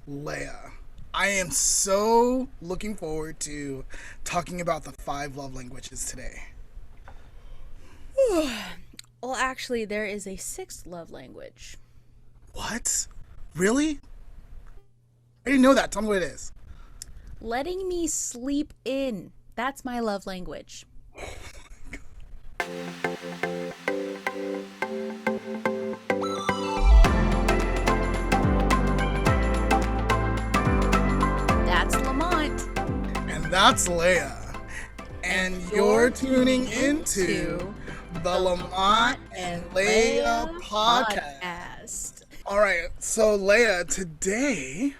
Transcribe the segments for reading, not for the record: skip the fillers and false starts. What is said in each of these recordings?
Leah. I am so looking forward to talking about the five love languages today. Well, actually, there is a sixth love language. What? Really? I didn't know that. Tell me what it is. Letting me sleep in. That's my love language. That's Lamont. And that's Leah. And you're tuning into the Lamont and Leah podcast. All right, so Leah, today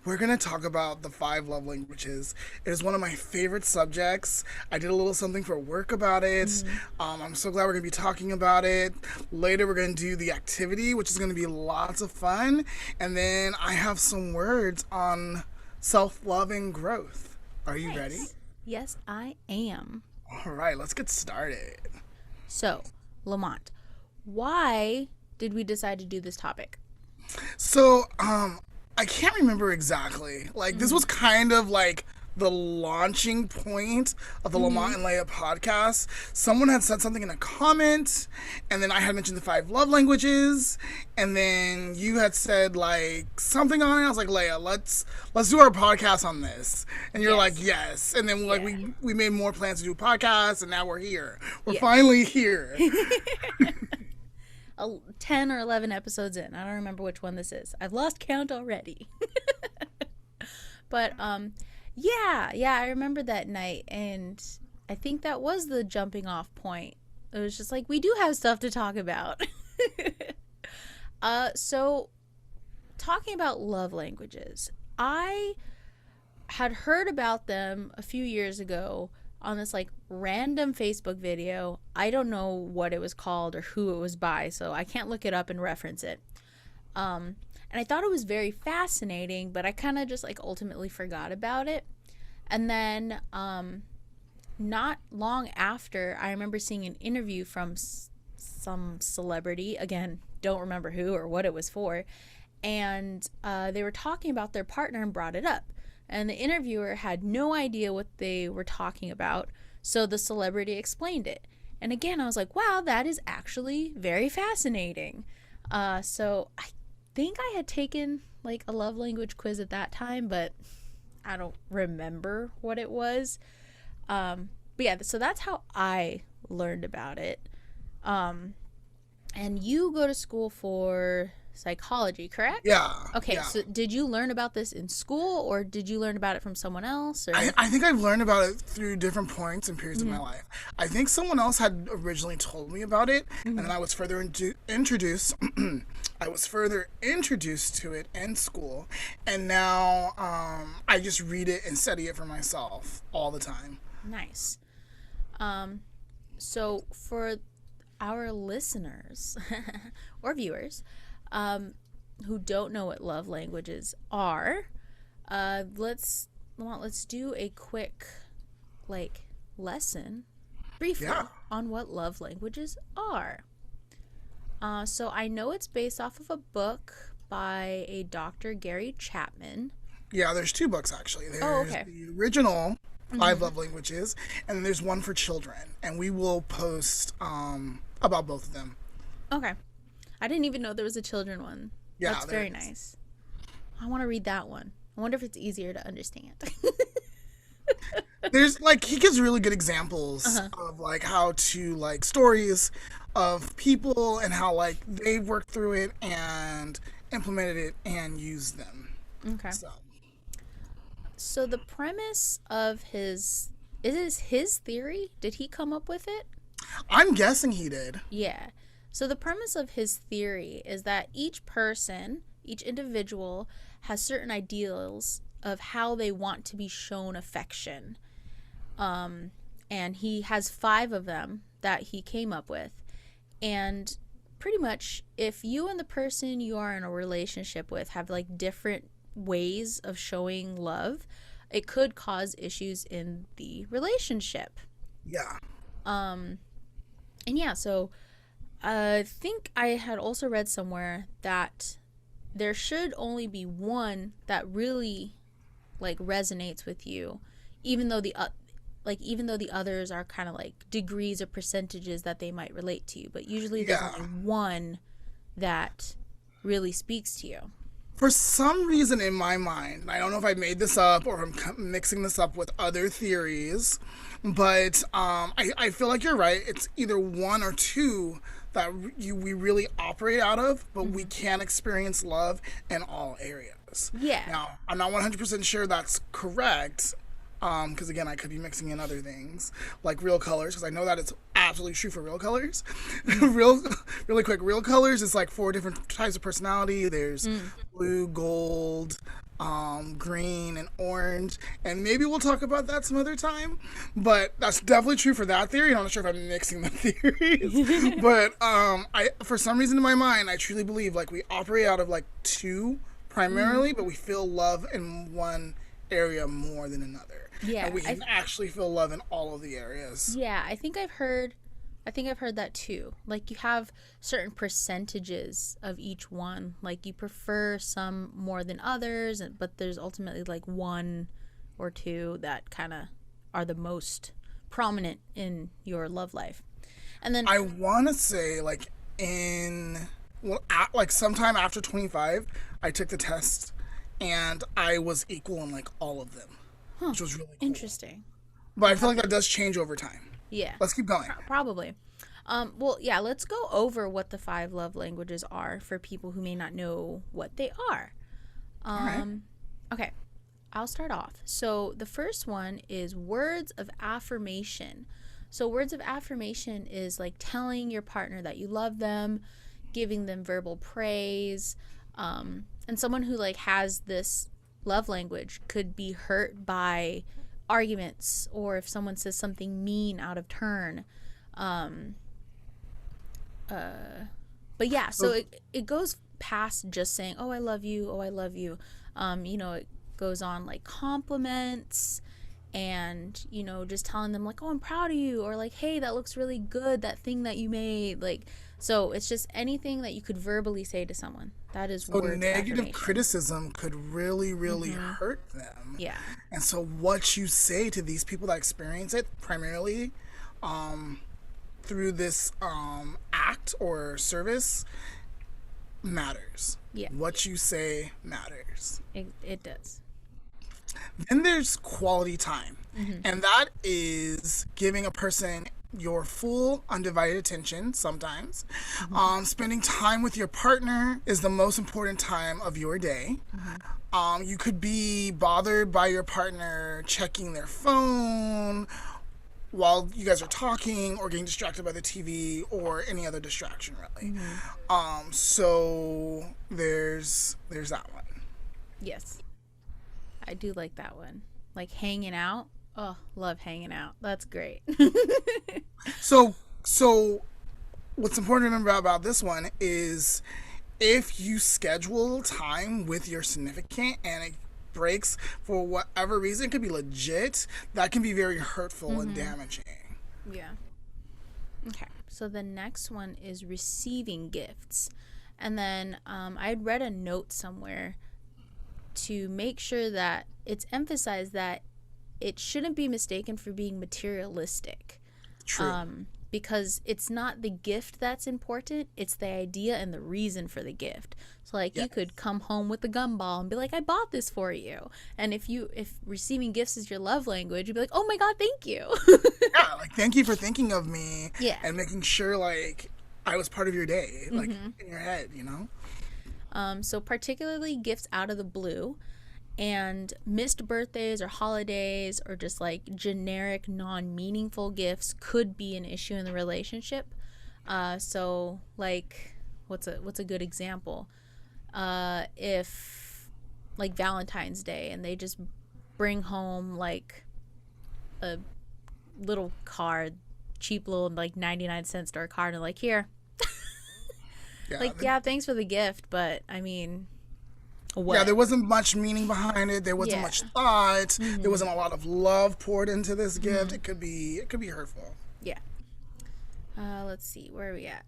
we're going to talk about the five love languages. It is one of my favorite subjects. I did a little something for work about it. I'm so glad we're going to be talking about it. Later, we're going to do the activity, which is going to be lots of fun. And then I have some words on self-love and growth. Are you ready? Yes, I am. All right, let's get started. So, Lamont, why did we decide to do this topic? So, I can't remember exactly. Like, this was kind of like the launching point of the Lamont and Leah podcast. Someone had said something in a comment, and then I had mentioned the five love languages, and then you had said like something on it. I was like, Leah, let's do our podcast on this, and you're like, yes. And then like we made more plans to do a podcast, and now we're here. We're finally here. 10 or 11 episodes in. I don't remember which one this is. I've lost count already. But yeah, I remember that night, and I think that was the jumping off point. It was just like, we do have stuff to talk about. So talking about love languages, I had heard about them a few years ago on this like random Facebook video. I don't know what it was called or who it was by, so I can't look it up and reference it. And I thought it was very fascinating, but I kind of just like ultimately forgot about it. And then not long after, I remember seeing an interview from some celebrity. Again, don't remember who or what it was for. And they were talking about their partner and brought it up. And the interviewer had no idea what they were talking about, so the celebrity explained it. And again, I was like, wow, that is actually very fascinating. So I think I had taken like a love language quiz at that time, but I don't remember what it was. But yeah, so that's how I learned about it. And you go to school for psychology, correct? Yeah. Okay, so did you learn about this in school, or did you learn about it from someone else? Or? I think I've learned about it through different points and periods of my life. I think someone else had originally told me about it, and then I was further introduced. I was further introduced to it in school, and now I just read it and study it for myself all the time. Nice. So for our listeners or viewers who don't know what love languages are, let's do a quick like lesson briefly on what love languages are. So I know it's based off of a book by a Dr. Gary Chapman. Yeah, there's two books actually. There's the original five love languages, and then there's one for children, and we will post about both of them. Okay. I didn't even know there was a children one. Yeah, that's very nice. I want to read that one. I wonder if it's easier to understand. There's like, he gives really good examples of like how to like stories of people and how like they worked through it and implemented it and used them. Okay. So the premise of his theory? Did he come up with it? I'm guessing he did. Yeah. So the premise of his theory is that each person, each individual, has certain ideals of how they want to be shown affection. And he has 5 of them that he came up with. And pretty much, if you and the person you are in a relationship with have like different ways of showing love, it could cause issues in the relationship. Yeah. And yeah, so I think I had also read somewhere that there should only be one that really like resonates with you, even though the others are kind of like degrees or percentages that they might relate to you, but usually there's only one that really speaks to you. For some reason in my mind, I don't know if I made this up or I'm mixing this up with other theories, but I feel like you're right. It's either one or two that we really operate out of, but we can experience love in all areas. Yeah. Now, I'm not 100% sure that's correct, because again, I could be mixing in other things like real colors, because I know that it's absolutely true for real colors. Really quick, real colors is like 4 different types of personality. There's blue, gold, green, and orange, and maybe we'll talk about that some other time. But that's definitely true for that theory. I'm not sure if I'm mixing the theories, but I, for some reason in my mind, I truly believe like we operate out of like 2 primarily, but we feel love in one area more than another. Yeah, and we can actually feel love in all of the areas. Yeah, I think I've heard that too. Like you have certain percentages of each one. Like you prefer some more than others, but there's ultimately like 1 or 2 that kind of are the most prominent in your love life. And then I want to say like like sometime after 25, I took the test and I was equal in like all of them, which was really cool. Interesting. But I feel like that does change over time. Yeah. Let's keep going. Probably. Well, yeah, let's go over what the 5 love languages are for people who may not know what they are. All right. Okay, I'll start off. So the first one is words of affirmation. So words of affirmation is like telling your partner that you love them, giving them verbal praise, and someone who like has this love language could be hurt by arguments or if someone says something mean out of turn. But yeah, so it goes past just saying, oh, I love you. Oh, I love you. It goes on like compliments and, just telling them like, oh, I'm proud of you, or like, hey, that looks really good, that thing that you made. Like, so it's just anything that you could verbally say to someone. That is so negative criticism could really, really hurt them. Yeah. And so what you say to these people that experience it primarily through this act or service matters. Yeah. What you say matters. It does. Then there's quality time. And that is giving a person your full undivided attention sometimes. Spending time with your partner is the most important time of your day. You could be bothered by your partner checking their phone while you guys are talking, or getting distracted by the TV or any other distraction, really. So there's that one. Yes. I do like that one. Like hanging out. Oh, love hanging out. That's great. So what's important to remember about this one is if you schedule time with your significant and it breaks for whatever reason, it could be legit, that can be very hurtful and damaging. Yeah. Okay. So the next one is receiving gifts. And then I had read a note somewhere to make sure that it's emphasized that it shouldn't be mistaken for being materialistic. True. Because it's not the gift that's important, it's the idea and the reason for the gift. So like you could come home with a gumball and be like, I bought this for you. And if receiving gifts is your love language, you'd be like, oh my God, thank you. Yeah, like thank you for thinking of me. Yeah. And making sure like I was part of your day, like in your head, So particularly gifts out of the blue. And missed birthdays or holidays or just like generic non-meaningful gifts could be an issue in the relationship. So like what's a good example? If like Valentine's Day and they just bring home like a little card, cheap little like 99-cent store card, and like, here. Thanks for the gift, but I mean, what? Yeah, there wasn't much meaning behind it. There wasn't much thought. There wasn't a lot of love poured into this gift. It could be hurtful. Yeah. Let's see. Where are we at?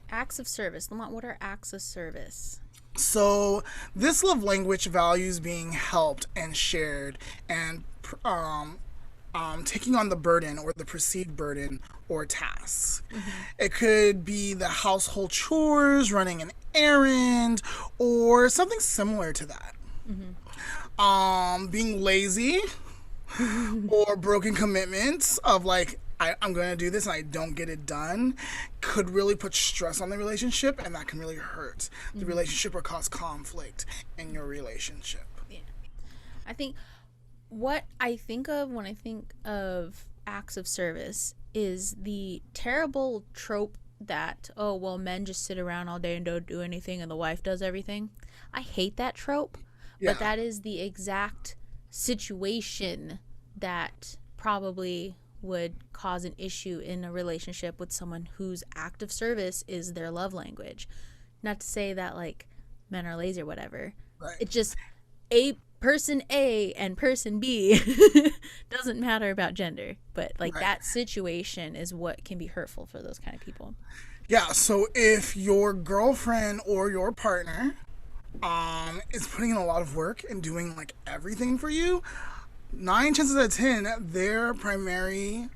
Acts of service. Lamont, what are acts of service? So this love language values being helped and shared, and taking on the burden or the perceived burden or tasks. It could be the household chores, running an errand, or something similar to that. Being lazy or broken commitments of like, I'm going to do this and I don't get it done could really put stress on the relationship, and that can really hurt the relationship or cause conflict in your relationship. Yeah. I think what I think of when I think of acts of service is the terrible trope that, oh, well, men just sit around all day and don't do anything and the wife does everything. I hate that trope, but that is the exact situation that probably would cause an issue in a relationship with someone whose act of service is their love language. Not to say that like men are lazy or whatever. Right. It's just person A and person B doesn't matter about gender, but like that situation is what can be hurtful for those kind of people. Yeah, so if your girlfriend or your partner is putting in a lot of work and doing like everything for you, 9 chances out of 10 their primary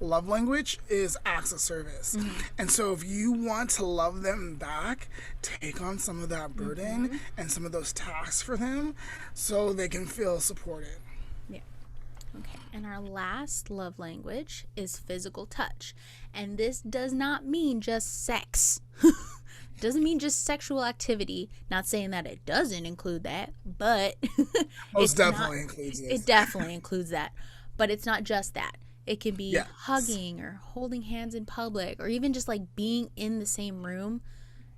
love language is acts of service. And so if you want to love them back, take on some of that burden and some of those tasks for them so they can feel supported. Yeah. Okay. And our last love language is physical touch. And this does not mean just sex. It doesn't mean just sexual activity. Not saying that it doesn't include that, but Most definitely includes it. It definitely includes that. But it's not just that. It can be hugging or holding hands in public, or even just like being in the same room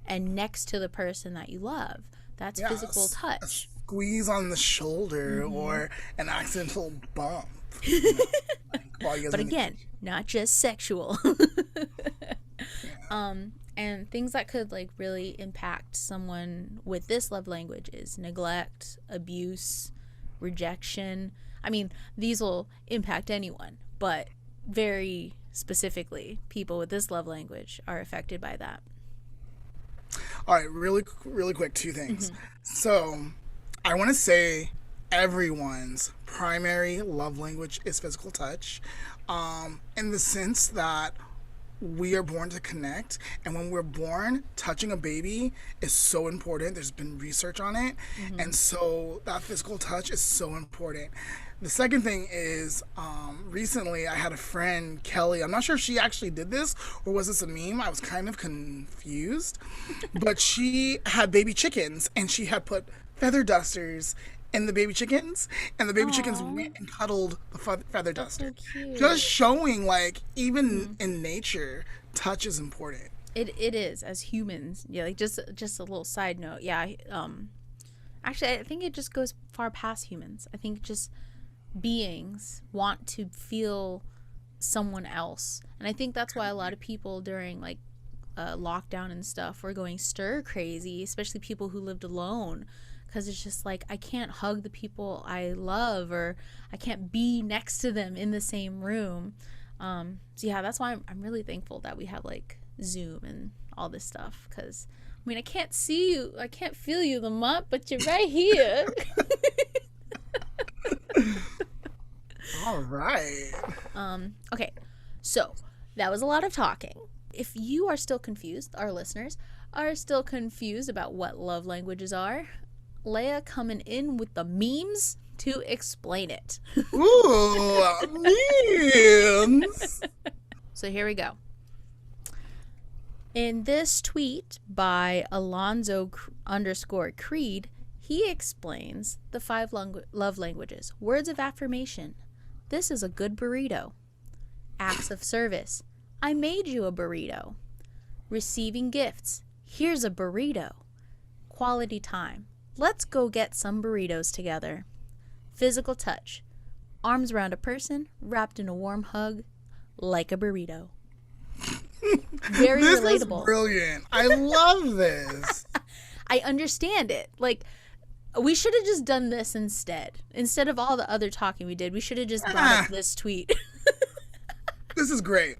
and next to the person that you love. That's physical touch. A squeeze on the shoulder or an accidental bump. But again, not just sexual. And things that could like really impact someone with this love language is neglect, abuse, rejection. I mean, these will impact anyone, but very specifically, people with this love language are affected by that. All right, really quick, 2 things. So I want to say everyone's primary love language is physical touch, in the sense that we are born to connect, and when we're born, touching a baby is so important. There's been research on it, and so that physical touch is so important. The second thing is, recently I had a friend, Kelly. I'm not sure if she actually did this or was this a meme. I was kind of confused, but she had baby chickens and she had put feather dusters in the baby chickens, and the baby chickens went and cuddled the feather duster. So cute. Just showing like even in nature, touch is important. It is, as humans. Yeah, like just a little side note. Yeah, actually I think it just goes far past humans. I think just beings want to feel someone else, and I think that's why a lot of people during like lockdown and stuff were going stir crazy, especially people who lived alone, because it's just like, I can't hug the people I love, or I can't be next to them in the same room. So yeah, that's why I'm really thankful that we have like Zoom and all this stuff, because I mean, I can't see you, I can't feel you, Lamont, but you're right here. All right. Okay, so that was a lot of talking. If you are still confused, our listeners are still confused about what love languages are, Leah coming in with the memes to explain it. Ooh, memes. So here we go. In this tweet by Alonzo_Creed, he explains the 5 love languages. Words of affirmation. This is a good burrito. Acts of service. I made you a burrito. Receiving gifts. Here's a burrito. Quality time. Let's go get some burritos together. Physical touch. Arms around a person, wrapped in a warm hug, like a burrito. Very this relatable. This is brilliant. I love this. I understand it. Like, we should have just done this instead. Instead of all the other talking we did, we should have just brought up this tweet. This is great.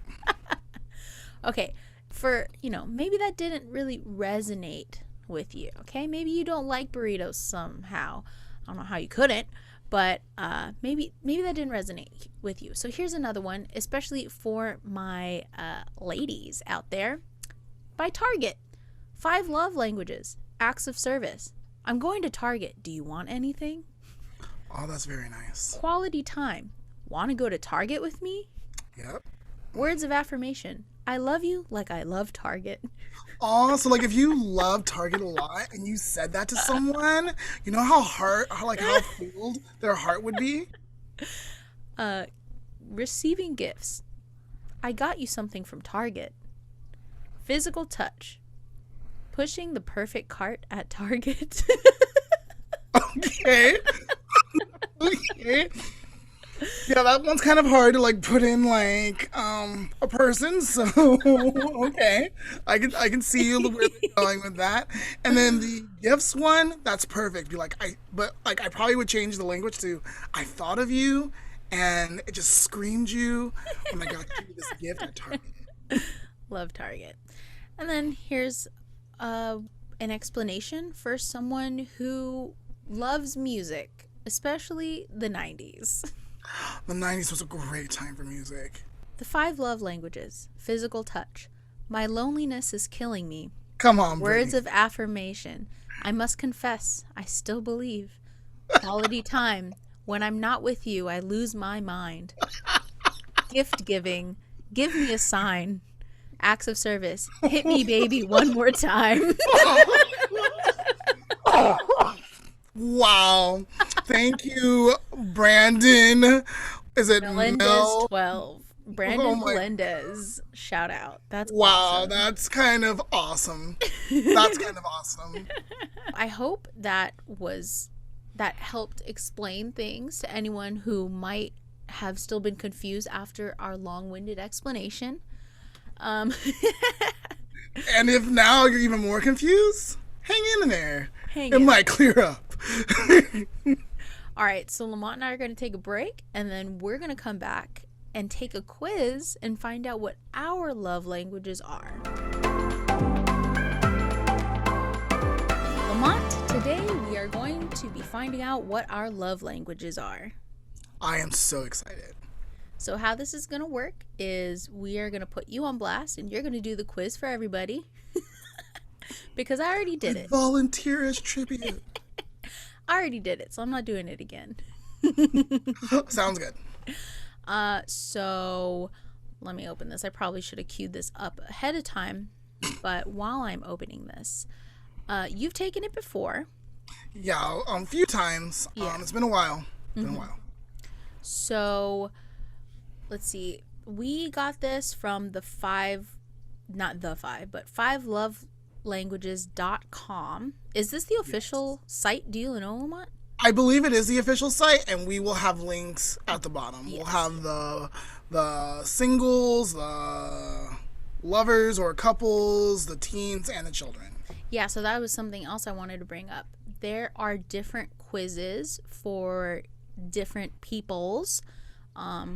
Okay, for, maybe that didn't really resonate with you. Okay, maybe you don't like burritos somehow. I don't know how you couldn't, but maybe that didn't resonate with you. So here's another one, especially for my ladies out there. By Target, 5 love languages, acts of service. I'm going to Target. Do you want anything? Oh, that's very nice. Quality time. Want to go to Target with me? Yep. Words of affirmation. I love you like I love Target. Oh, so like if you love Target a lot and you said that to someone, you know how filled their heart would be? Receiving gifts. I got you something from Target. Physical touch. Pushing the perfect cart at Target. Okay. Okay. Yeah, that one's kind of hard to like put in like a person. So okay, I can see where they're going with that. And then the gifts one, that's perfect. Be like I probably would change the language to I thought of you, and it just screamed you when I got you this gift at Target. Love Target. And then here's an explanation for someone who loves music, especially the 90s. The 90s was a great time for music. The 5 love languages. Physical touch. My loneliness is killing me. Come on, Words Brittany. of affirmation. I must confess, I still believe. Quality time. When I'm not with you, I lose my mind. Gift giving. Give me a sign. Acts of service. Hit me, baby, one more time. Wow. Thank you, Brandon. Is it Melendez Mel? 12. Brandon Melendez. Shout out. That's Wow, awesome. that's kind of awesome. That's kind of awesome. I hope that helped explain things to anyone who might have still been confused after our long-winded explanation. And if now you're even more confused, hang in there. It might clear up. All right, so Lamont and I are going to take a break, and then we're going to come back and take a quiz and find out what our love languages are. Lamont, today we are going to be finding out what our love languages are. I am so excited. So how this is going to work is we are going to put you on blast, and you're going to do the quiz for everybody. Because I already did it. Volunteer as tribute. I already did it, so I'm not doing it again. Sounds good. So let me open this. I probably should have queued this up ahead of time, but while I'm opening this, you've taken it before. Yeah, a few times. Yeah. It's been a while. So let's see. We got this from the 5lovelanguages.com. Is this the official site? Do you know, Lamont? I believe it is the official site, and we will have links at the bottom. Yes. We'll have the singles, the lovers or couples, the teens, and the children. Yeah, so that was something else I wanted to bring up. There are different quizzes for different peoples.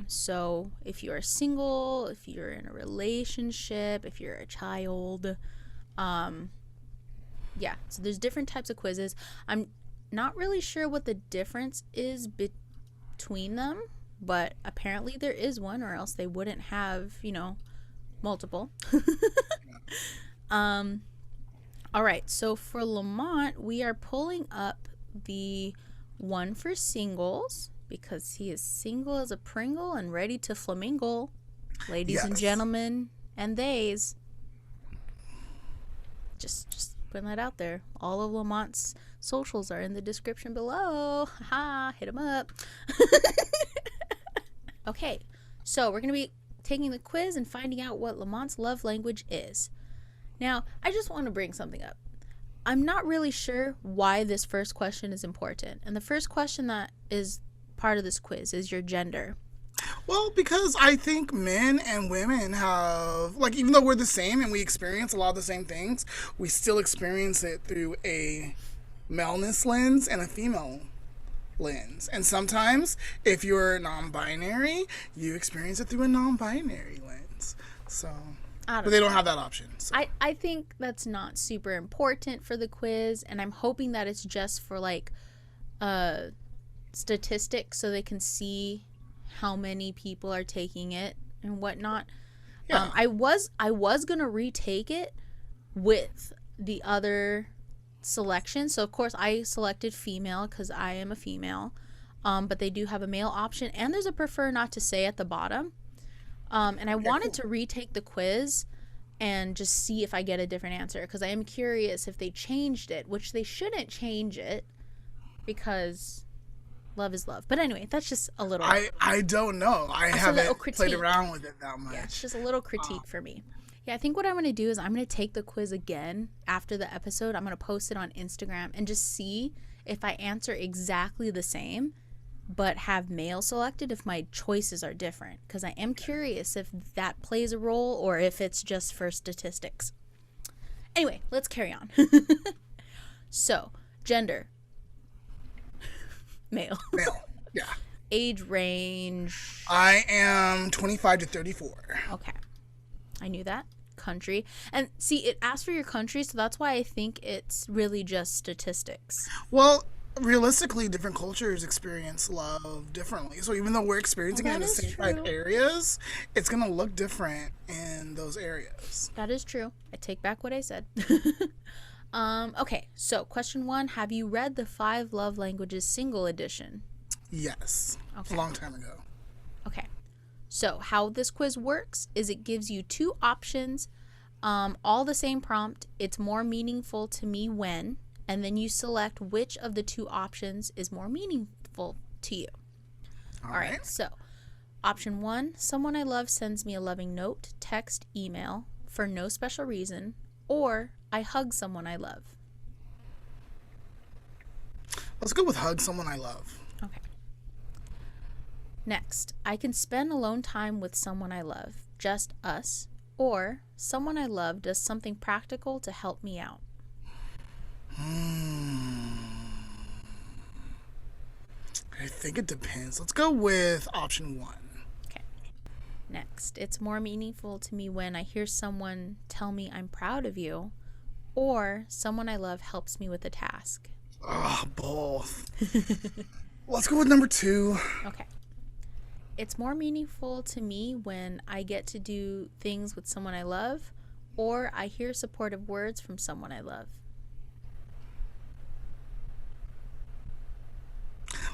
So if you're single, if you're in a relationship, if you're a child, yeah, so there's different types of quizzes. I'm not really sure what the difference is between them, but apparently there is one, or else they wouldn't have, multiple. All right, so for Lamont, we are pulling up the one for singles because he is single as a Pringle and ready to flamingo, ladies and gentlemen, and theys. Just putting that out there. All of Lamont's socials are in the description below. Haha, hit him up. Okay, so we're going to be taking the quiz and finding out what Lamont's love language is. Now, I just want to bring something up. I'm not really sure why this first question is important. And the first question that is part of this quiz is your gender. Well, because I think men and women have, even though we're the same and we experience a lot of the same things, we still experience it through a maleness lens and a female lens. And sometimes, if you're non-binary, you experience it through a non-binary lens. So, But they don't have that option. So. I think that's not super important for the quiz, and I'm hoping that it's just for like statistics so they can see how many people are taking it and whatnot. Yeah. I was gonna retake it with the other selection. So of course I selected female because I am a female. But they do have a male option, and there's a prefer not to say at the bottom. And I wanted to retake the quiz and just see if I get a different answer, because I am curious if they changed it, which they shouldn't change it because love is love. But anyway, that's just a little... I don't know. I haven't played around with it that much. Yeah, it's just a little critique for me. Yeah, I think what I'm going to do is I'm going to take the quiz again after the episode. I'm going to post it on Instagram and just see if I answer exactly the same but have male selected, if my choices are different, because I am curious if that plays a role or if it's just for statistics. Anyway, let's carry on. So, gender. Male. Male, yeah. Age range. I am 25 to 34. Okay. I knew that. Country. And see, it asks for your country, so that's why I think it's really just statistics. Well, realistically, different cultures experience love differently. So even though we're experiencing it in the same 5 areas, it's going to look different in those areas. That is true. I take back what I said. Okay, so question 1. Have you read the 5 Love Languages single edition? Yes. Okay. A long time ago. Okay. So how this quiz works is it gives you 2 options, all the same prompt. It's more meaningful to me when... and then you select which of the 2 options is more meaningful to you. All right. So, option 1, someone I love sends me a loving note, text, email for no special reason, or I hug someone I love. Let's go with hug someone I love. Okay. Next, I can spend alone time with someone I love, just us, or someone I love does something practical to help me out. I think it depends. Let's go with option 1. Okay. Next, it's more meaningful to me when I hear someone tell me I'm proud of you, or someone I love helps me with a task. Both. Let's go with number 2. Okay. It's more meaningful to me when I get to do things with someone I love, or I hear supportive words from someone I love.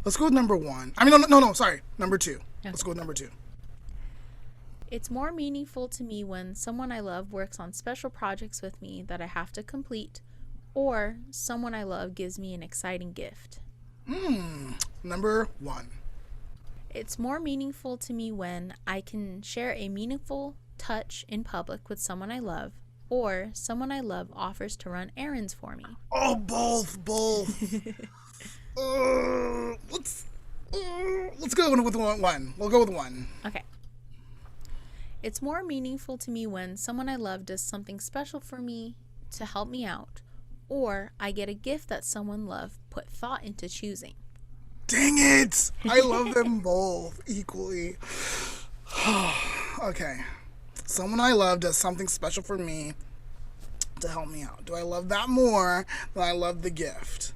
Let's go with number 1. I mean, no, sorry. Number 2. Okay. Let's go with number 2. It's more meaningful to me when someone I love works on special projects with me that I have to complete, or someone I love gives me an exciting gift. Number 1. It's more meaningful to me when I can share a meaningful touch in public with someone I love, or someone I love offers to run errands for me. Oh, both. Let's go with 1. We'll go with 1. Okay. It's more meaningful to me when someone I love does something special for me to help me out, or I get a gift that someone loved put thought into choosing. Dang it! I love them both equally. Okay. Someone I love does something special for me to help me out. Do I love that more than I love the gift?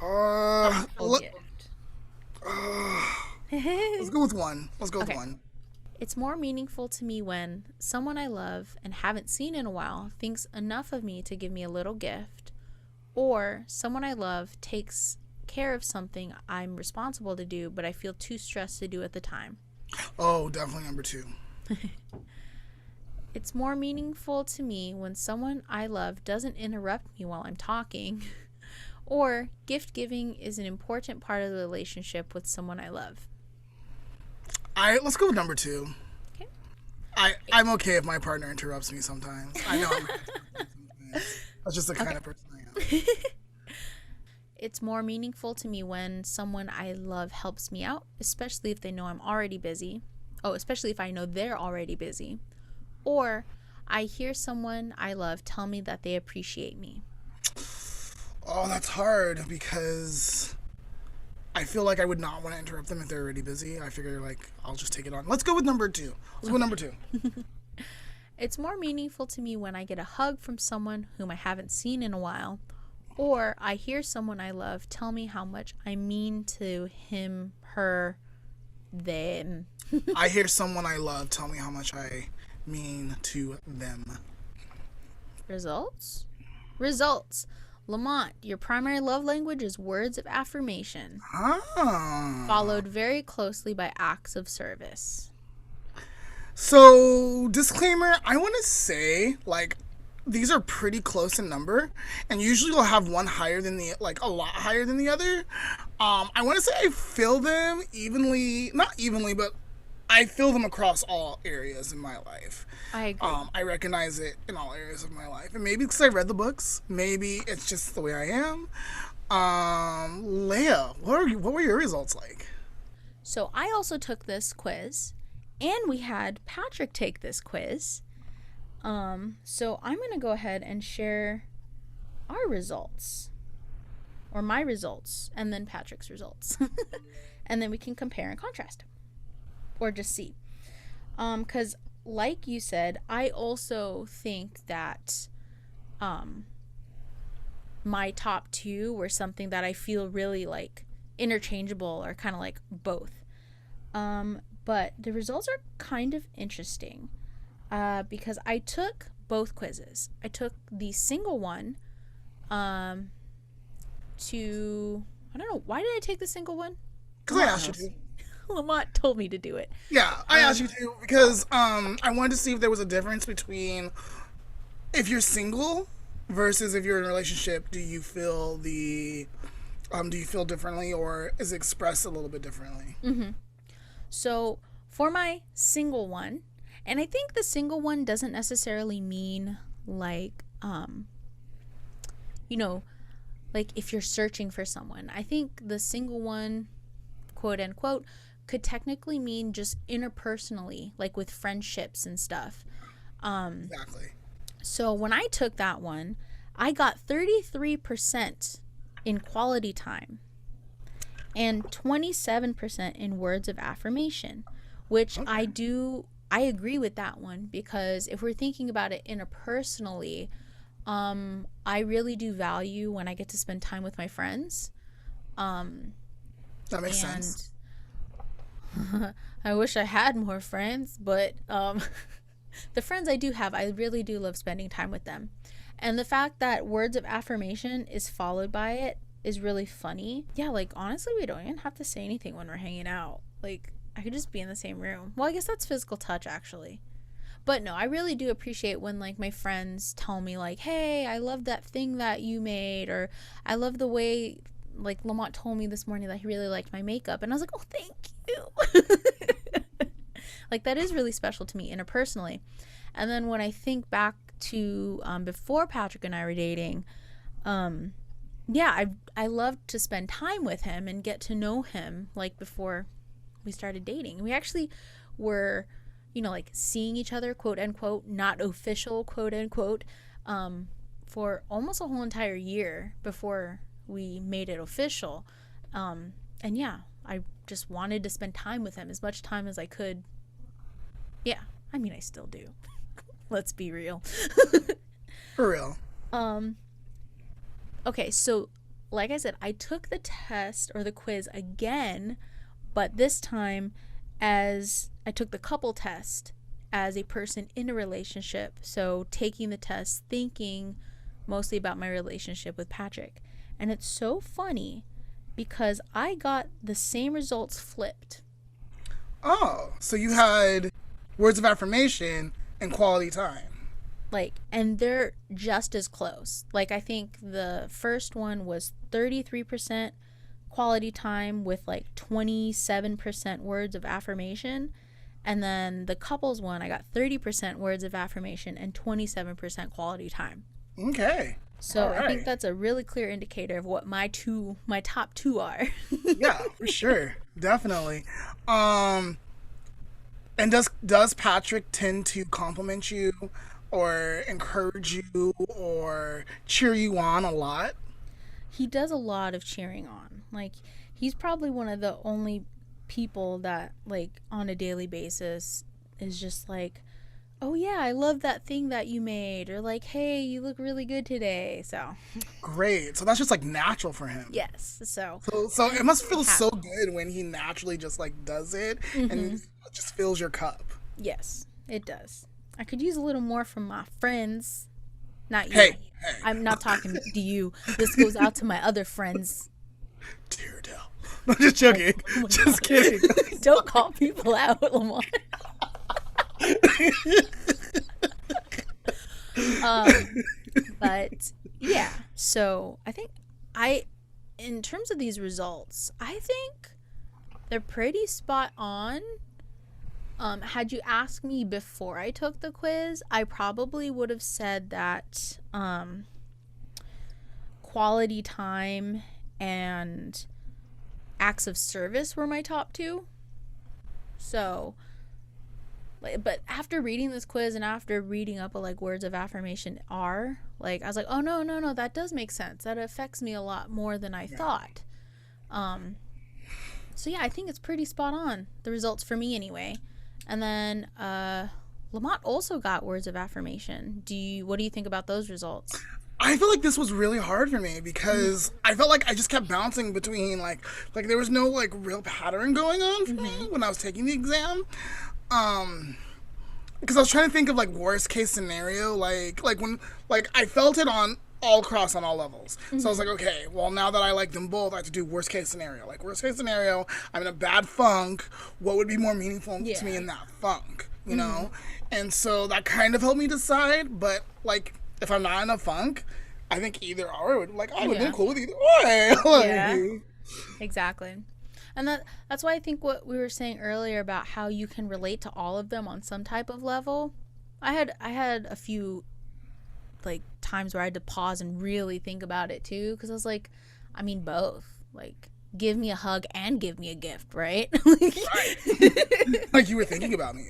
Let's go with 1. Let's go with 1. It's more meaningful to me when someone I love and haven't seen in a while thinks enough of me to give me a little gift, or someone I love takes care of something I'm responsible to do, but I feel too stressed to do at the time. Oh, definitely number 2. It's more meaningful to me when someone I love doesn't interrupt me while I'm talking, or gift giving is an important part of the relationship with someone I love. Let's go with number 2. Okay. I'm okay if my partner interrupts me sometimes. I know I'm sometimes. That's just the kind of person I am. It's more meaningful to me when someone I love helps me out, especially if they know I'm already busy. Oh, especially if I know they're already busy. Or I hear someone I love tell me that they appreciate me. Oh, that's hard because I feel like I would not want to interrupt them if they're already busy. I figure, I'll just take it on. Let's go with number 2. Let's go with number 2. It's more meaningful to me when I get a hug from someone whom I haven't seen in a while, or I hear someone I love tell me how much I mean to him, her, them. I hear someone I love tell me how much I mean to them. Results? Results. Lamont, your primary love language is words of affirmation, followed very closely by acts of service. So, disclaimer, I want to say, like, these are pretty close in number, and usually you'll have one higher than the, like, a lot higher than the other. I want to say I feel them evenly, not evenly, but I feel them across all areas in my life. I agree. I recognize it in all areas of my life, and maybe because I read the books, maybe it's just the way I am. Leah, what were your results like? So I also took this quiz, and we had Patrick take this quiz. So I'm going to go ahead and share our results, or my results, and then Patrick's results. And then we can compare and contrast, or just see. Because like you said, I also think that my top two were something that I feel really like interchangeable, or kind of like both. But the results are kind of interesting because I took both quizzes. I took the single one I don't know, why did I take the single one? Because I asked you to. Lamont told me to do it. Yeah, I asked you to because I wanted to see if there was a difference between if you're single versus if you're in a relationship. Do you feel differently, or is it expressed a little bit differently? Mm-hmm. So for my single one, and I think the single one doesn't necessarily mean like, like if you're searching for someone. I think the single one, quote unquote, could technically mean just interpersonally, like with friendships and stuff. Exactly. So when I took that one, I got 33% in quality time and 27% in words of affirmation, which okay. I agree with that one, because if we're thinking about it interpersonally, I really do value when I get to spend time with my friends. That makes sense. I wish I had more friends, but the friends I do have, I really do love spending time with them. And the fact that words of affirmation is followed by it is really funny. Yeah, like honestly, we don't even have to say anything when we're hanging out. Like I could just be in the same room. Well, I guess that's physical touch actually. But no, I really do appreciate when like my friends tell me like, hey, I love that thing that you made, or I love the way, like Lamont told me this morning that he really liked my makeup, and I was like, oh, thank you. Like that is really special to me interpersonally. And then when I think back to before Patrick and I were dating, I loved to spend time with him and get to know him, like before we started dating. We actually were, like seeing each other, quote unquote, not official, quote unquote, for almost a whole entire year before we made it official. And yeah, I just wanted to spend time with him, as much time as I could. Yeah, I mean, I still do. Let's be real. For real. Okay, so like I said, I took the test or the quiz again, but this time as I took the couple test as a person in a relationship. So taking the test, thinking mostly about my relationship with Patrick. And it's so funny because I got the same results flipped. Oh, so you had words of affirmation and quality time. Like, and they're just as close. Like, I think the first one was 33% quality time with like 27% words of affirmation. And then the couples one, I got 30% words of affirmation and 27% quality time. Okay. So right. I think that's a really clear indicator of what my top two are. Yeah, for sure. Definitely. And does Patrick tend to compliment you or encourage you or cheer you on a lot? He does a lot of cheering on. Like, he's probably one of the only people that, like, on a daily basis is just like, oh yeah, I love that thing that you made, or like, hey, you look really good today. So Great. So that's just like natural for him. yes, so So it must feel so happy. good when he naturally just like does it and Mm-hmm. it just fills your cup. Yes, it does. I could use a little more from my friends, not you. Hey, hey, I'm not talking to you. This goes out to my other friends. dear Dell. I'm just Oh, joking. oh my Just god! kidding. Don't call people out, Lamont. Um, but yeah. So I think I, in terms of these results, I think they're pretty spot on. Had you asked me before I took the quiz, I probably would have said that quality time and acts of service were my top two. So, like, but after reading this quiz and after reading up what like words of affirmation are, like I was like, oh no, no, no, that does make sense. That affects me a lot more than I thought. Um, so yeah, I think it's pretty spot on. The results for me anyway. And then Lamont also got words of affirmation. What do you think about those results? I feel like this was really hard for me because I felt like I just kept bouncing between like there was no like real pattern going on for me when I was taking the exam. Because I was trying to think of like worst case scenario, like when like I felt it on all across on all levels. So I was like, okay, well now that I like them both, I have to do worst case scenario. Like worst case scenario, I'm in a bad funk. What would be more meaningful to me in that funk? You know, and so that kind of helped me decide. But like if I'm not in a funk, I think either or would like I would have been cool with either way. Yeah. Exactly. And that's why I think what we were saying earlier about how you can relate to all of them on some type of level. I had a few like times where I had to pause and really think about it too, because I was like, I mean both. Like give me a hug and give me a gift, right? Like you were thinking about me.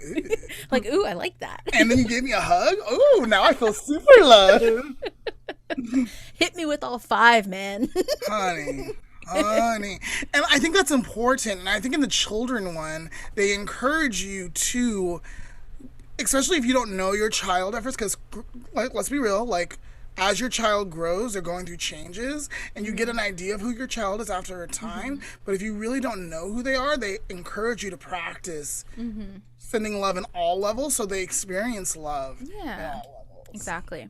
Like, ooh, I like that. And then you gave me a hug. Ooh, now I feel super loved. Hit me with all five, man. Honey. Honey. And I think that's important. And I think in the children one, they encourage you to, especially if you don't know your child at first, because like, let's be real, like as your child grows, they're going through changes, and you get an idea of who your child is after a time. But if you really don't know who they are, they encourage you to practice sending love in all levels so they experience love in Yeah, all levels. exactly.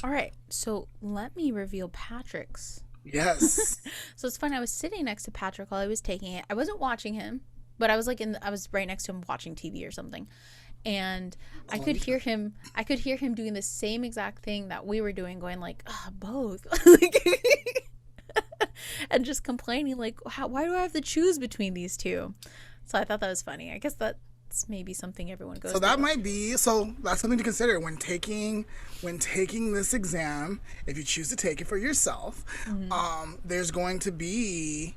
All right, so let me reveal Patrick's. Yes. So it's funny. I was sitting next to Patrick while I was taking it. I wasn't watching him, but I was like I was right next to him watching TV or something, and I could hear him. I could hear him doing the same exact thing that we were doing, going like, both, like, and just complaining like, why do I have to choose between these two? So I thought that was funny. I guess that's maybe something everyone goes So through. that might be that's something to consider when taking this exam. If you choose to take it for yourself, there's going to be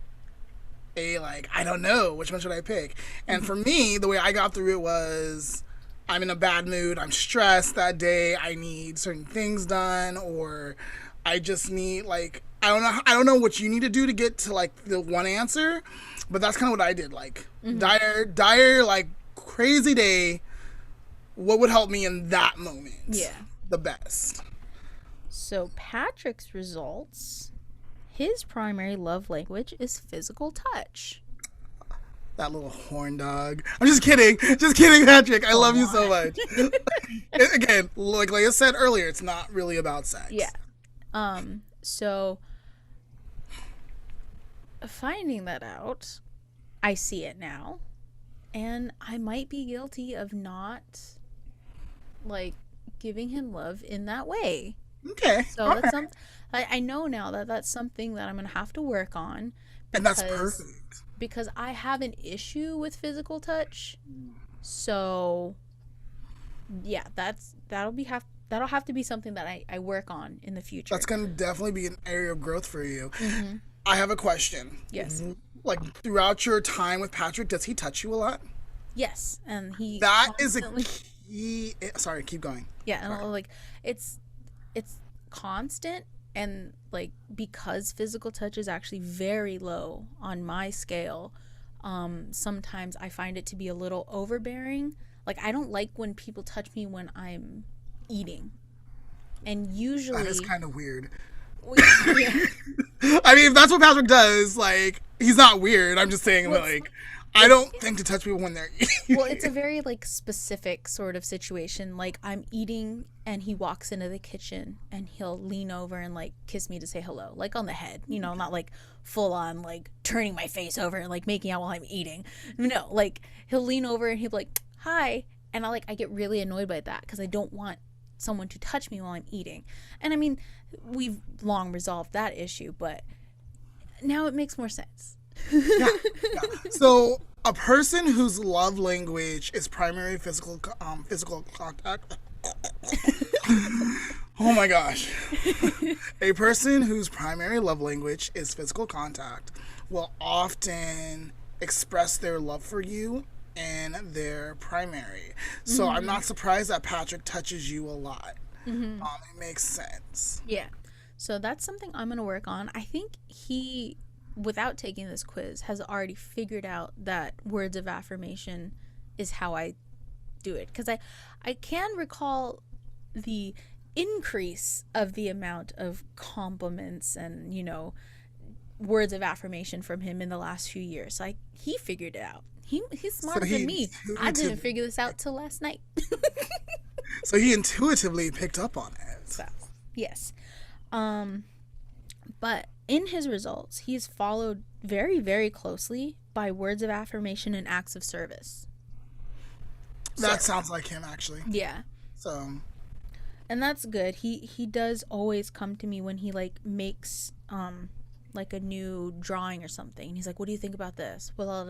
a like I don't know which one should I pick. And for me, the way I got through it was I'm in a bad mood. I'm stressed that day. I need certain things done, or I just need like I don't know what you need to do to get to like the one answer, but that's kind of what I did. Like dire like crazy day, what would help me in that moment? Yeah. The best. So Patrick's results, his primary love language is physical touch. That little horn dog. I'm just kidding. Just kidding, Patrick. I love you so much. Again, like Leah said earlier, it's not really about sex. Yeah. So finding that out, I see it now. And I might be guilty of not like giving him love in that way. Okay. So that's something I know now that that's something that I'm gonna have to work on. And that's perfect. Because I have an issue with physical touch. So yeah, that'll have to be something that I work on in the future. That's gonna definitely be an area of growth for you. I have a question. Yes. Like throughout your time with Patrick, does he touch you a lot? Yes, and he That is constantly... a key. Sorry, keep going. Yeah, and like it's constant, and like because physical touch is actually very low on my scale, sometimes I find it to be a little overbearing. Like, I don't like when people touch me when I'm eating. And usually... That is kind of weird. Yeah. I mean, if that's what Patrick does, like, he's not weird. I'm just saying, like, I don't think to touch people when they're eating. Well, it's a very, like, specific sort of situation. Like, I'm eating and he walks into the kitchen and he'll lean over and, like, kiss me to say hello. Like, on the head. You know, not, like, full on, like, turning my face over and, like, making out while I'm eating. No, like, he'll lean over and he'll be like, hi. And I get really annoyed by that because I don't want someone to touch me while I'm eating. And I mean, we've long resolved that issue, but now it makes more sense. Yeah. So a person whose love language is primary physical contact. Oh my gosh. A person whose primary love language is physical contact will often express their love for you in their primary. So I'm not surprised that Patrick touches you a lot. It makes sense. Yeah. So that's something I'm going to work on. I think he, without taking this quiz, has already figured out that words of affirmation is how I do it. Because I can recall the increase of the amount of compliments and, you know, words of affirmation from him in the last few years. So he figured it out. He's smarter than me. I didn't figure this out till last night. So he intuitively picked up on it. So, yes. But in his results, he's followed very, very closely by words of affirmation and acts of service. That sounds like him, actually. Yeah. So. And that's good. He does always come to me when he, like, makes like a new drawing or something. And he's like, what do you think about this? Well,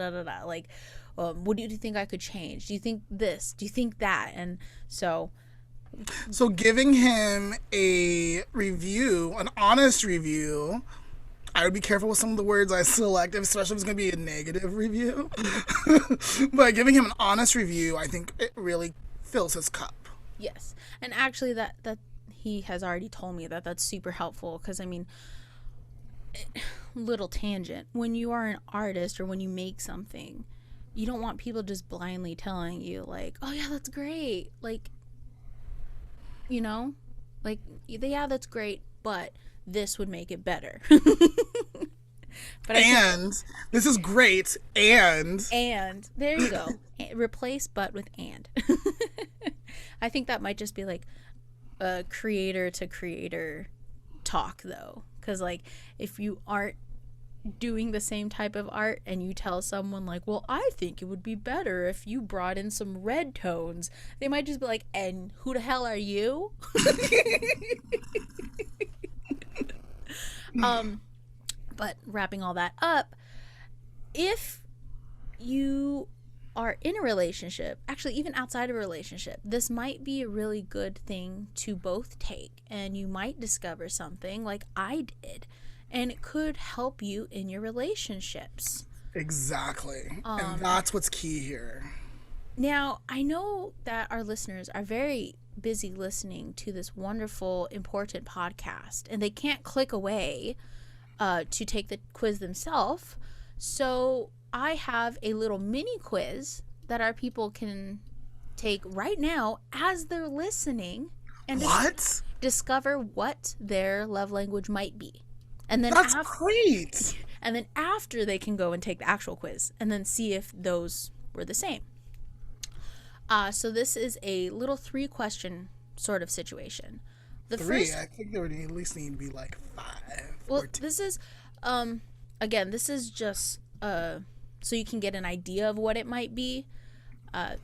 like, what do you think I could change? Do you think this? Do you think that? And so giving him a review, an honest review, I would be careful with some of the words I select, especially if it's going to be a negative review. But giving him an honest review, I think it really fills his cup. Yes. And actually that he has already told me that's super helpful because, I mean, little tangent, when you are an artist or when you make something, you don't want people just blindly telling you, like, oh yeah, that's great, like, you know, like, yeah, that's great, but this would make it better. But this is great, and there you go. Replace but with and. I think that might just be like a creator to creator talk, though, because, like, if you aren't doing the same type of art and you tell someone, like, well, I think it would be better if you brought in some red tones, they might just be like, and who the hell are you? But wrapping all that up, if you are in a relationship, actually even outside of a relationship, this might be a really good thing to both take, and you might discover something like I did, and it could help you in your relationships. Exactly. And that's what's key here. Now, I know that our listeners are very busy listening to this wonderful, important podcast, and they can't click away to take the quiz themselves. So I have a little mini quiz that our people can take right now as they're listening and discover what their love language might be. And then that's great. And then after, they can go and take the actual quiz and then see if those were the same. So this is a little 3-question sort of situation. The first, I think there would at least need to be like 5. Well, this is, again, this is just so you can get an idea of what it might be. But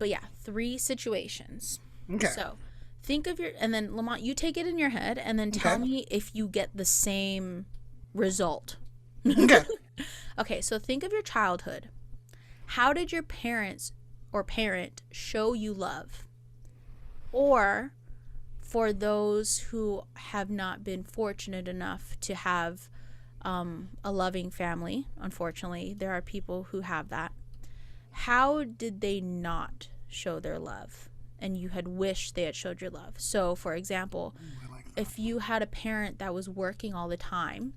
yeah, 3 situations. Okay. So think of and then Lamont, you take it in your head and then tell me if you get the same result. Okay. Okay, so think of your childhood. How did your parents or parent show you love? Or for those who have not been fortunate enough to have a loving family, unfortunately, there are people who have that. How did they not show their love? And you had wished they had showed your love. So, for example, if you had a parent that was working all the time,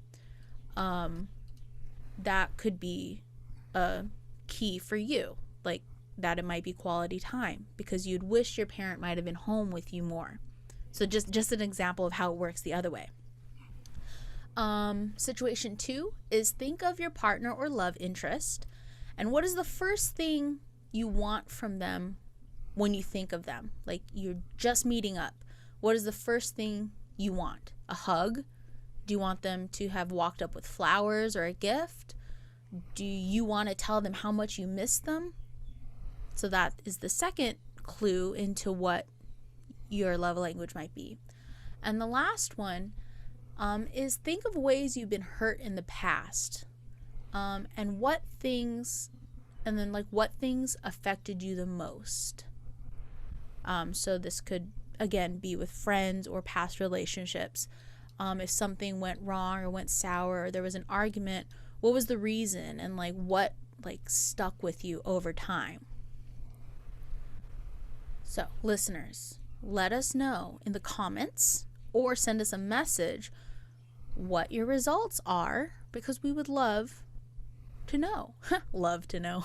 that could be a key for you. Like, that it might be quality time because you'd wish your parent might have been home with you more. So just an example of how it works the other way. Situation 2 is think of your partner or love interest, and what is the first thing you want from them when you think of them? Like you're just meeting up. What is the first thing you want? A hug? Do you want them to have walked up with flowers or a gift? Do you want to tell them how much you miss them? So that is the second clue into what your love language might be. And the last one is think of ways you've been hurt in the past, and what things affected you the most. So this could again be with friends or past relationships. If something went wrong or went sour or there was an argument, what was the reason, and what stuck with you over time? So listeners, let us know in the comments or send us a message what your results are, because we would love to know. Love to know.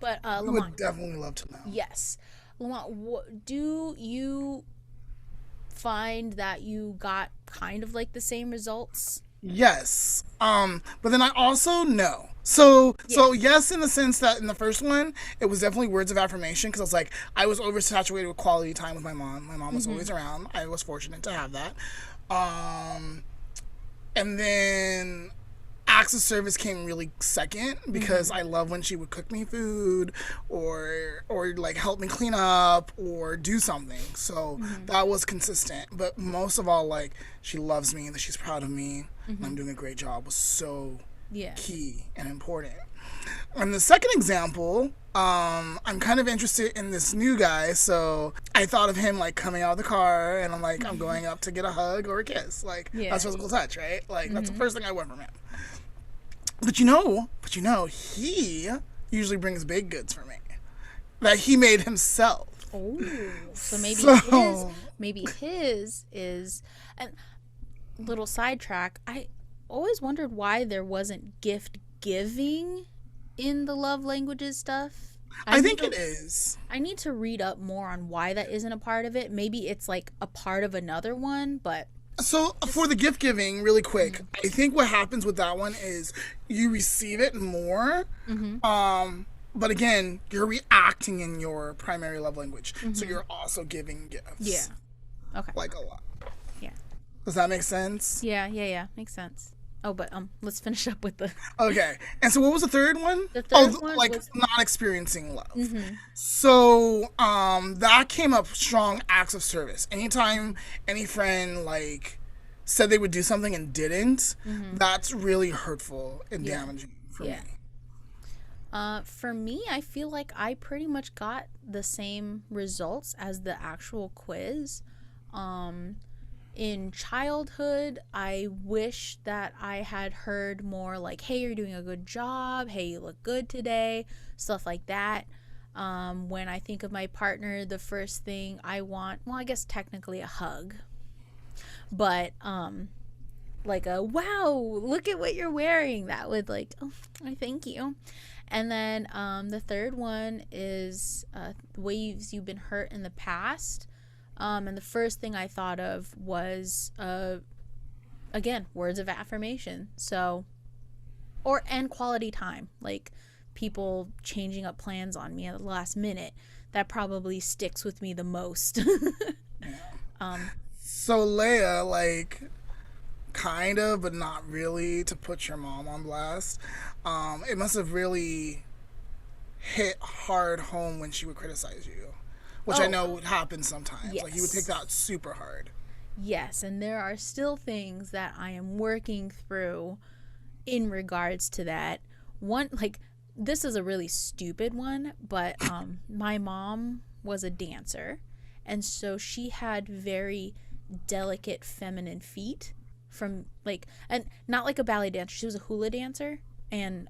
But We Lamont, would definitely love to know. yes, Lamont, do you find that you got kind of the same results? Yes. But then I also know. So yes, in the sense that in the first one, it was definitely words of affirmation, because I was oversaturated with quality time with my mom. My mom was always around. I was fortunate to have that. And then acts of service came really second, because I love when she would cook me food or help me clean up or do something. So that was consistent. But most of all, she loves me and that she's proud of me and I'm doing a great job was so key and important. And the second example, I'm kind of interested in this new guy, so I thought of him coming out of the car and I'm going up to get a hug or a kiss. That's physical touch, right? That's the first thing I want from him. But you know, he usually brings baked goods for me that he made himself. Oh, so maybe his is. And little sidetrack. I always wondered why there wasn't gift giving in the love languages stuff. I think it is. I need to read up more on why that isn't a part of it. Maybe it's a part of another one, but. So for the gift giving, really quick, I think what happens with that one is you receive it more, but again, you're reacting in your primary love language, so you're also giving gifts. Yeah. Okay. A lot. Yeah. Does that make sense? Yeah. Makes sense. Oh, but let's finish up with the. Okay. And so what was the third one? The third one was not experiencing love. So that came up strong, acts of service. Anytime any friend said they would do something and didn't, that's really hurtful and damaging for me. For me, I feel like I pretty much got the same results as the actual quiz. In childhood, I wish that I had heard more hey, you're doing a good job, hey, you look good today, stuff like that. When I think of my partner, the first thing I want, I guess technically a hug, but a wow, look at what you're wearing, that would oh, I thank you. And then the third one is ways you've been hurt in the past. And the first thing I thought of was, again, words of affirmation. So, and quality time, people changing up plans on me at the last minute. That probably sticks with me the most. So Leah, kind of, but not really, to put your mom on blast. It must have really hit hard home when she would criticize you. Which I know would happen sometimes. Yes. You would take that super hard. Yes, and there are still things that I am working through in regards to that. One, this is a really stupid one, but my mom was a dancer, and so she had very delicate feminine feet and not a ballet dancer. She was a hula dancer, and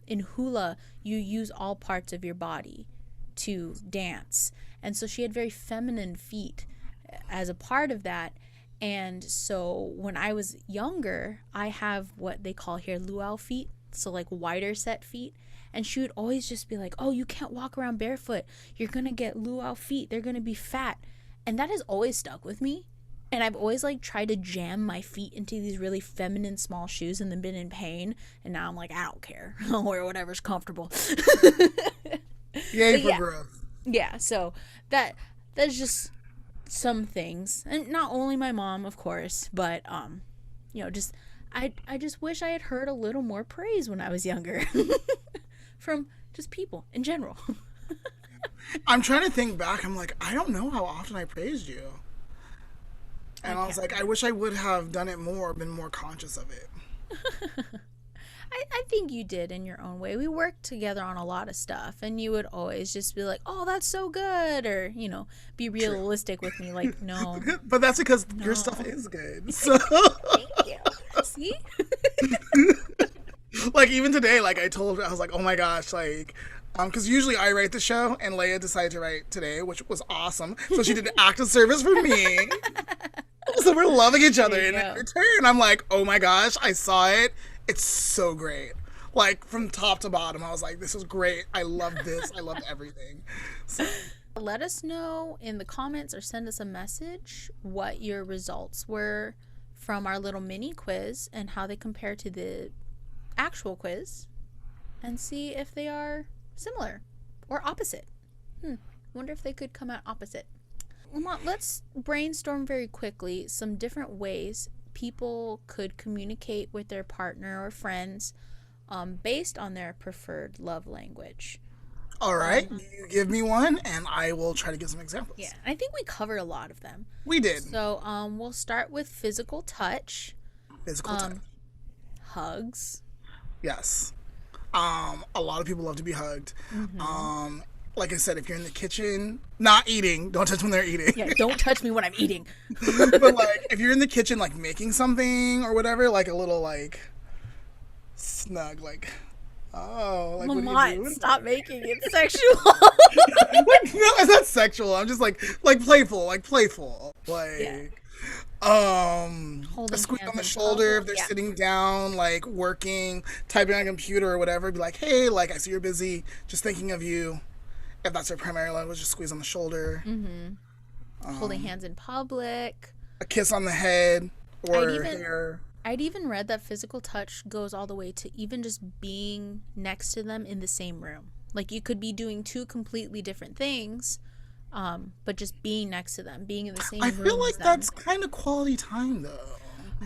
in hula, you use all parts of your body to dance, and so she had very feminine feet as a part of that. And so when I was younger, I have what they call here luau feet, so like wider set feet. And she would always just be like, oh, you can't walk around barefoot. You're going to get luau feet. They're going to be fat. And that has always stuck with me. And I've always like tried to jam my feet into these really feminine small shoes and then been in pain. And now I'm like, I don't care. I'll wear whatever's comfortable. Yay for growth. Yeah, so that's just some things. And not only my mom, of course, but just I just wish I had heard a little more praise when I was younger. From just people in general. I'm trying to think back. I'm like, I don't know how often I praised you. And I was like, I wish I would have done it more, been more conscious of it. I think you did in your own way. We worked together on a lot of stuff, and you would always just be like, oh, that's so good, or, be realistic with me, like, no. But that's because your stuff is good. So. Thank you. See? Like, even today, like, I told her, I was like, oh my gosh, like, because usually I write the show, and Leah decided to write today, which was awesome. So she did an active service for me. So we're loving each other. And in return, I'm like, oh my gosh, I saw it. It's so great. Like, from top to bottom, I was like, this is great. I love this. I loved everything. So. Let us know in the comments or send us a message what your results were from our little mini quiz and how they compare to the actual quiz, and see if they are similar or opposite. Wonder if they could come out opposite. Lamont, let's brainstorm very quickly some different ways people could communicate with their partner or friends based on their preferred love language. All right. You give me one, and I will try to give some examples. Yeah, I think we covered a lot of them. We did. So we'll start with physical touch. Physical touch. Hugs. Yes. A lot of people love to be hugged. Mm-hmm. Like I said, if you're in the kitchen, not eating, don't touch when they're eating. Yeah, don't touch me when I'm eating. But like, if you're in the kitchen, like making something or whatever, like a little like snug, like, oh, like Lamont, what are you doing? stop making it sexual. Like, no, it's not sexual. I'm just like playful, like. Yeah. A squeeze on the shoulder if they're sitting down, like working, typing on a computer or whatever. Be like, hey, like, I see you're busy, just thinking of you. If that's their primary language, just squeeze on the shoulder. Mm-hmm. Holding hands in public. A kiss on the head or hair. I'd even read that physical touch goes all the way to even just being next to them in the same room. Like, you could be doing two completely different things, but just being next to them, being in the same room. I feel like that's kind of quality time, though.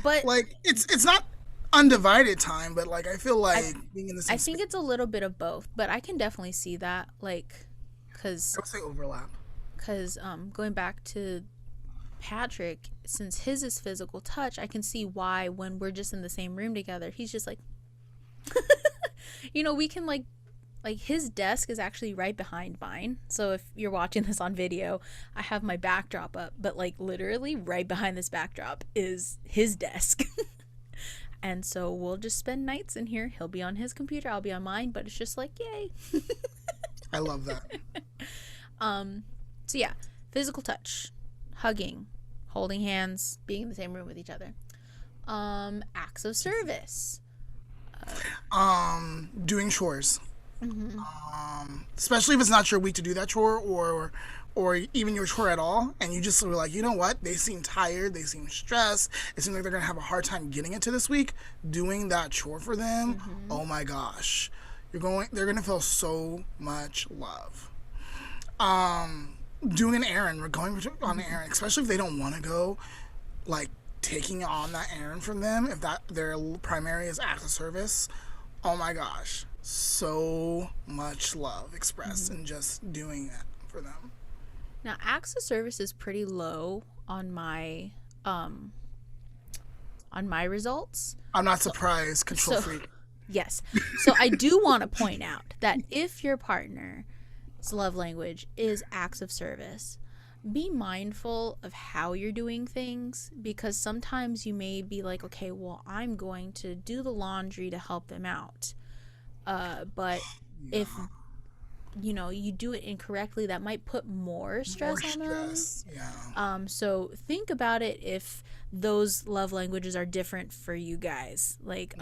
But like, it's not undivided time, but like, I feel like being in the same I think space. it's a little bit of both, but I can definitely see that, like, because I would say overlap. Because going back to Patrick, since his is physical touch, I can see why when we're just in the same room together, he's just like, we can like his desk is actually right behind mine. So if you're watching this on video, I have my backdrop up, but like literally right behind this backdrop is his desk. And so we'll just spend nights in here. He'll be on his computer, I'll be on mine, but it's just like, yay. I love that. So yeah, physical touch, hugging, holding hands, being in the same room with each other. Acts of service. Doing chores. Mm-hmm. Especially if it's not your week to do that chore or even your chore at all, and you just were like, you know what? They seem tired. They seem stressed. It seems like they're gonna have a hard time getting into this week. Doing that chore for them. Mm-hmm. Oh my gosh, they're gonna feel so much love. Doing an errand. We're going on an errand, especially if they don't want to go. Like, taking on that errand from them, if that their primary is acts of service. Oh my gosh, so much love expressed in just doing that for them. Now, acts of service is pretty low on my results. I'm not surprised. Control freak. Yes. So I do want to point out that if your partner's love language is acts of service, be mindful of how you're doing things, because sometimes you may be like, okay, well, I'm going to do the laundry to help them out. But if you do it incorrectly, that might put more stress on them. Yeah. So think about it if those love languages are different for you guys. Like,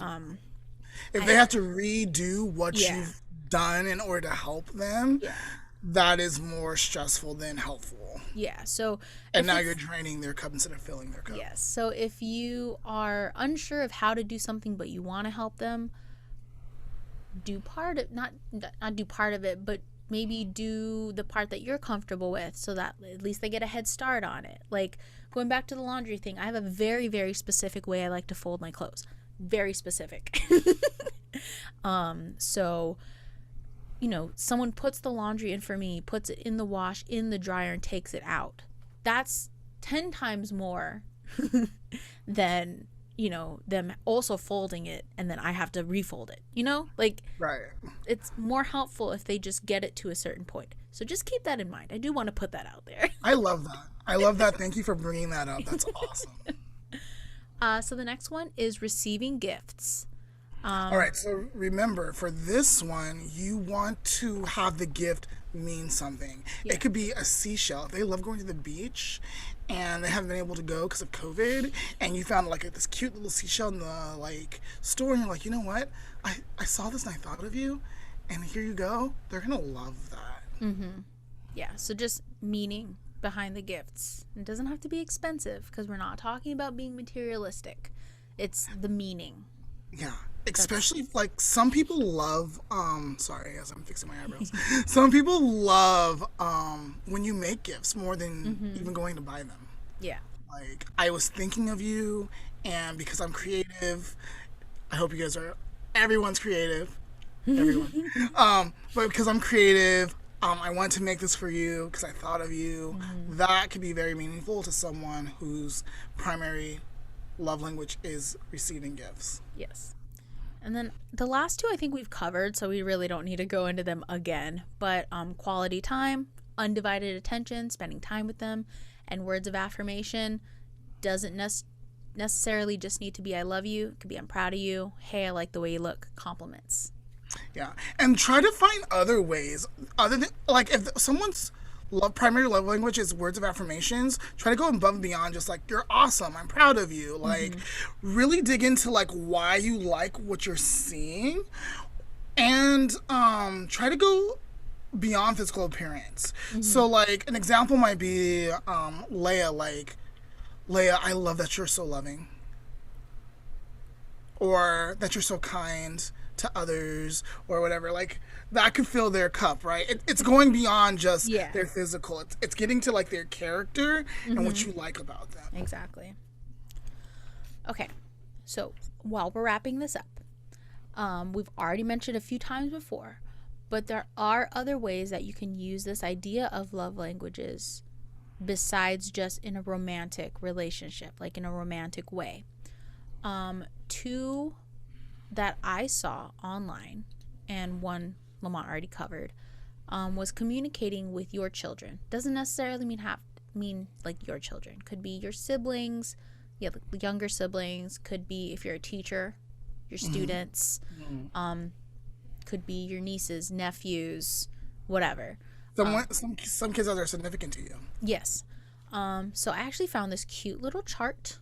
If they have to redo what Yeah. you've done in order to help them, Yeah. that is more stressful than helpful. Yeah. So And if now it's, you're draining their cup instead of filling their cup. yes. So if you are unsure of how to do something but you want to help them, do part of not do part of it, but maybe do the part that you're comfortable with so that at least they get a head start on it. Like going back to the laundry thing, I have a very, very specific way I like to fold my clothes. Very specific. So someone puts the laundry in for me, puts it in the wash, in the dryer, and takes it out. That's 10 times more than, them also folding it and then I have to refold it. Right. It's more helpful if they just get it to a certain point. So just keep that in mind. I do want to put that out there. I love that. I love that. Thank you for bringing that up. That's awesome. So the next one is receiving gifts. All right. So remember, for this one, you want to have the gift mean something. Yeah. It could be a seashell. If they love going to the beach and they haven't been able to go because of COVID, and you found like this cute little seashell in the store, and you're like, you know what? I saw this and I thought of you, and here you go. They're gonna love that. Yeah. So just meaning behind the gifts. It doesn't have to be expensive because we're not talking about being materialistic. It's the meaning. Yeah. Especially some people love sorry, as I'm fixing my eyebrows. Some people love when you make gifts more than even going to buy them. Yeah. Like, I was thinking of you, and because I'm creative, I hope you guys are, everyone's creative. Everyone. But because I'm creative, I want to make this for you because I thought of you. That could be very meaningful to someone whose primary love language is receiving gifts. Yes. And then the last two I think we've covered, so we really don't need to go into them again. But quality time, undivided attention, spending time with them, and words of affirmation doesn't necessarily just need to be I love you. It could be I'm proud of you. Hey, I like the way you look. Compliments. Yeah. And try to find other ways, other than, if someone's primary love language is words of affirmations, try to go above and beyond just you're awesome, I'm proud of you. Really dig into why you like what you're seeing, and try to go beyond physical appearance. So an example might be Leah, Leah, I love that you're so loving, or that you're so kind to others, or whatever. That could fill their cup, right? It's going beyond just their physical. It's getting to their character and what you like about them. Exactly. Okay, so while we're wrapping this up, we've already mentioned a few times before, but there are other ways that you can use this idea of love languages besides just in a romantic relationship, in a romantic way. Two that I saw online, and one Lamont already covered, was communicating with your children. Doesn't necessarily mean your children. Could be your siblings, younger siblings. Could be if you're a teacher, your students. Could be your nieces, nephews, whatever. Some kids are significant to you. Yes. So I actually found this cute little chart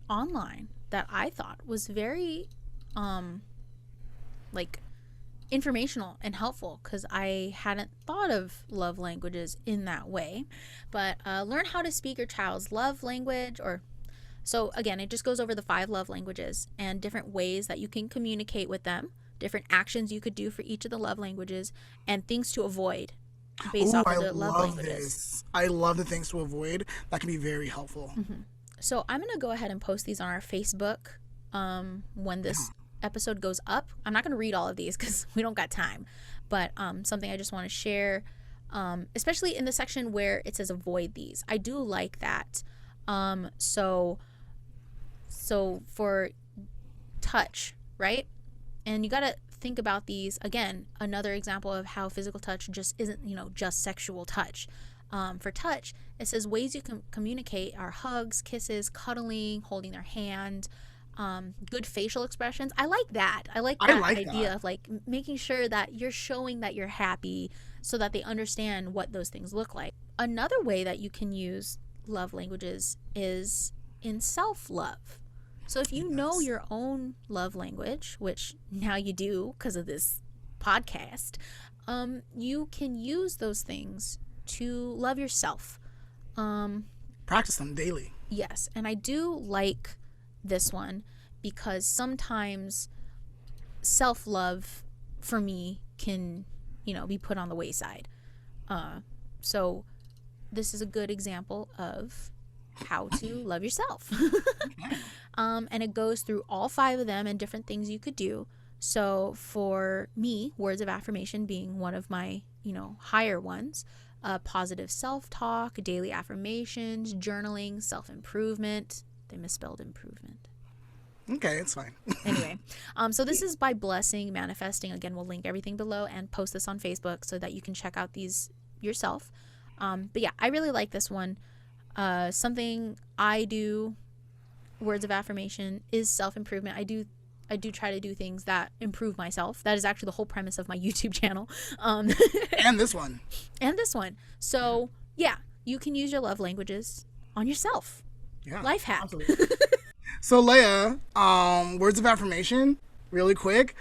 online that I thought was very informational and helpful because I hadn't thought of love languages in that way. But learn how to speak your child's love language, so again, it just goes over the 5 love languages and different ways that you can communicate with them, different actions you could do for each of the love languages, and things to avoid based off of the love languages. I love the things to avoid. That can be very helpful. So I'm going to go ahead and post these on our Facebook when this episode goes up. I'm not going to read all of these because we don't got time, but something I just want to share, especially in the section where it says avoid these. I do like that. So for touch, right? And you got to think about these again. Another example of how physical touch just isn't, just sexual touch. For touch, it says ways you can communicate are hugs, kisses, cuddling, holding their hand, good facial expressions. I like that. I like that idea of making sure that you're showing that you're happy so that they understand what those things look like. Another way that you can use love languages is in self-love. So if you know your own love language, which now you do because of this podcast, you can use those things to love yourself. Practice them daily. Yes, and I do like this one because sometimes self-love for me can, be put on the wayside. So this is a good example of how to love yourself. And it goes through all 5 of them and different things you could do. So for me, words of affirmation being one of my, higher ones, positive self-talk, daily affirmations, journaling, self-improvement. They misspelled improvement. Okay, it's fine. Anyway, so this is by blessing, manifesting. Again, we'll link everything below and post this on Facebook so that you can check out these yourself. But yeah, I really like this one. Something I do, words of affirmation, is self-improvement. I do try to do things that improve myself. That is actually the whole premise of my YouTube channel. And this one. So yeah, you can use your love languages on yourself. Yeah. Life hack. Absolutely. So Leah, words of affirmation, really quick.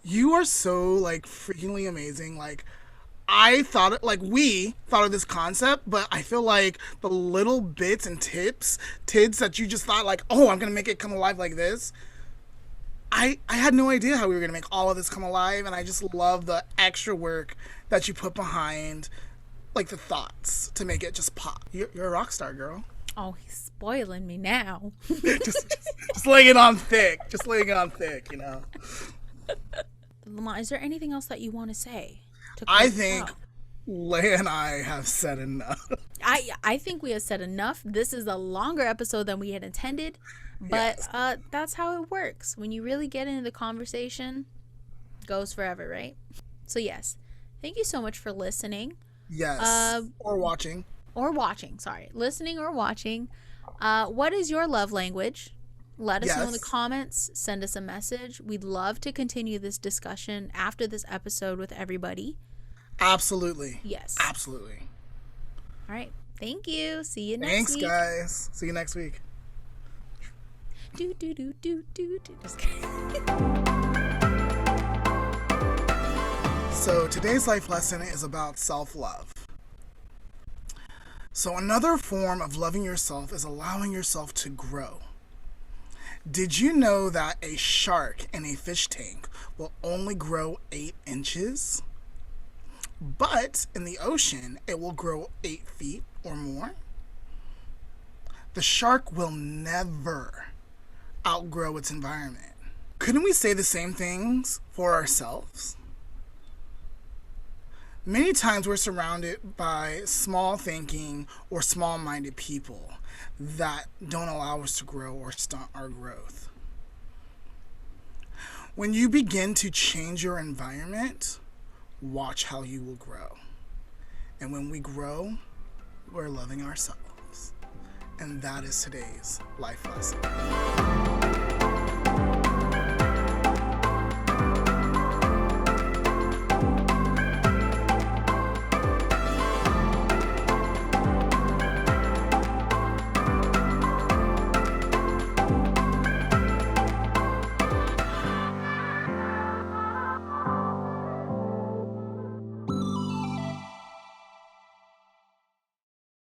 You are so freakingly amazing. We thought of this concept, but I feel like the little bits and tids that you just thought I'm going to make it come alive like this. I had no idea how we were going to make all of this come alive, and I just love the extra work that you put behind the thoughts to make it just pop. You're a rock star, girl. Oh, he's spoiling me now. just laying it on thick. Lamont, is there anything else that you want to say? I think Leah and I have said enough. I think we have said enough. This is a longer episode than we had intended, but yes. That's how it works. When you really get into the conversation, it goes forever, right? So yes, thank you so much for listening. Yes, or watching. Listening or watching. What is your love language? Let us know in the comments. Send us a message. We'd love to continue this discussion after this episode with everybody. Absolutely. Yes. Absolutely. All right. Thank you. See you next week. Thanks, guys. See you next week. Just kidding. So today's life lesson is about self-love. So another form of loving yourself is allowing yourself to grow. Did you know that a shark in a fish tank will only grow 8 inches? But in the ocean, it will grow 8 feet or more. The shark will never outgrow its environment. Couldn't we say the same things for ourselves? Many times we're surrounded by small thinking or small-minded people that don't allow us to grow or stunt our growth. When you begin to change your environment, watch how you will grow. And when we grow, we're loving ourselves. And that is today's life lesson.